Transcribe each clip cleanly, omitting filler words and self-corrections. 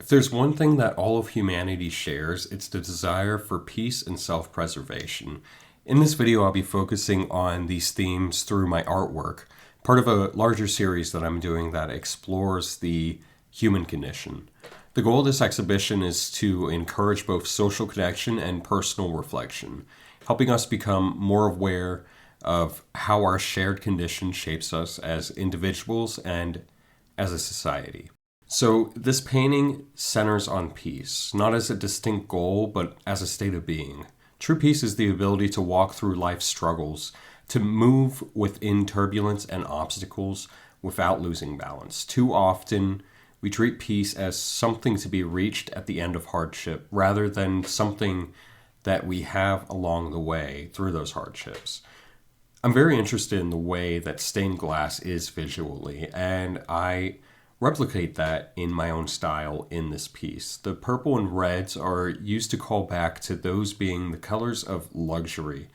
If there's one thing that all of humanity shares, it's the desire for peace and self-preservation. In this video, I'll be focusing on these themes through my artwork, part of a larger series that I'm doing that explores the human condition. The goal of this exhibition is to encourage both social connection and personal reflection, helping us become more aware of how our shared condition shapes us as individuals and as a society. So this painting centers on peace, not as a distinct goal, but as a state of being. True peace is the ability to walk through life's struggles, to move within turbulence and obstacles without losing balance. Too often, we treat peace as something to be reached at the end of hardship, rather than something that we have along the way through those hardships. I'm very interested in the way that stained glass is visually, and I replicate that in my own style in this piece. The purple and reds are used to call back to those being the colors of luxury,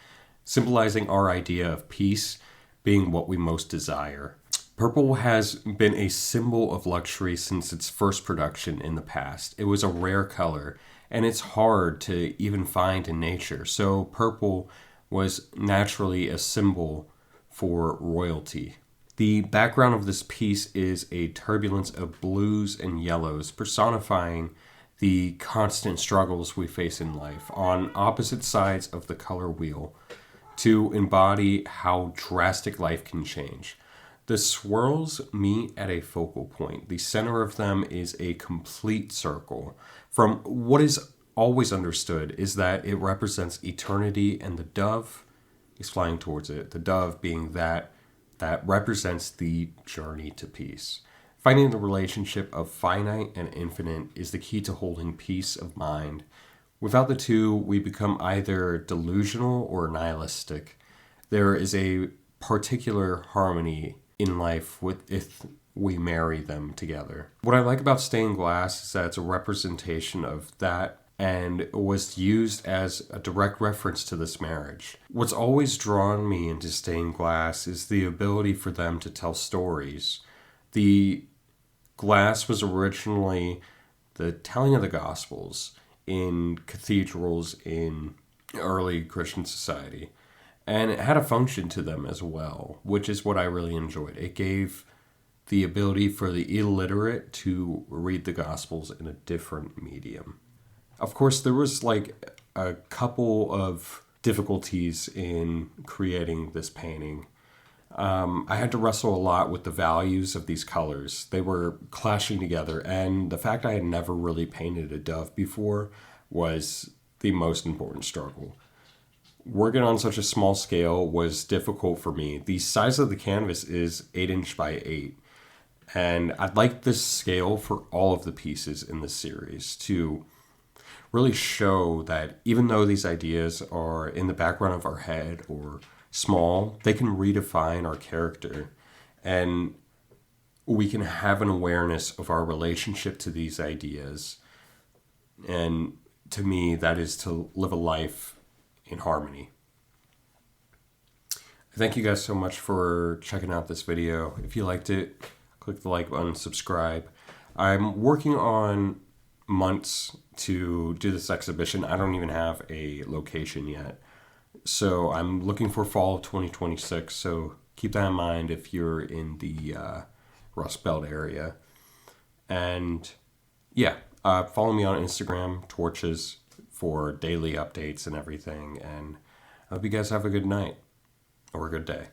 symbolizing our idea of peace being what we most desire. Purple has been a symbol of luxury since its first production in the past. It was a rare color, and it's hard to even find in nature, so purple was naturally a symbol for royalty. The background of this piece is a turbulence of blues and yellows, personifying the constant struggles we face in life on opposite sides of the color wheel to embody how drastic life can change. The swirls meet at a focal point. The center of them is a complete circle. From what is always understood is that it represents eternity, and the dove is flying towards it. The dove being that represents the journey to peace. Finding the relationship of finite and infinite is the key to holding peace of mind. Without the two, we become either delusional or nihilistic. There is a particular harmony in life if we marry them together. What I like about stained glass is that it's a representation of that and was used as a direct reference to this marriage. What's always drawn me into stained glass is the ability for them to tell stories. The glass was originally the telling of the Gospels in cathedrals in early Christian society, and it had a function to them as well, which is what I really enjoyed. It gave the ability for the illiterate to read the Gospels in a different medium. Of course, there was like a couple of difficulties in creating this painting. I had to wrestle a lot with the values of these colors. They were clashing together, and the fact I had never really painted a dove before was the most important struggle. Working on such a small scale was difficult for me. The size of the canvas is 8" by 8, and I'd like this scale for all of the pieces in this series to really show that even though these ideas are in the background of our head or small, they can redefine our character, and we can have an awareness of our relationship to these ideas. And to me, that is to live a life in harmony. Thank you guys so much for checking out this video. If you liked it, click the like button, subscribe. I'm working on months to do this exhibition. I don't even have a location yet. So I'm looking for fall of 2026. So keep that in mind if you're in the Rust Belt area. And yeah, follow me on Instagram, Torches, for daily updates and everything. And I hope you guys have a good night or a good day.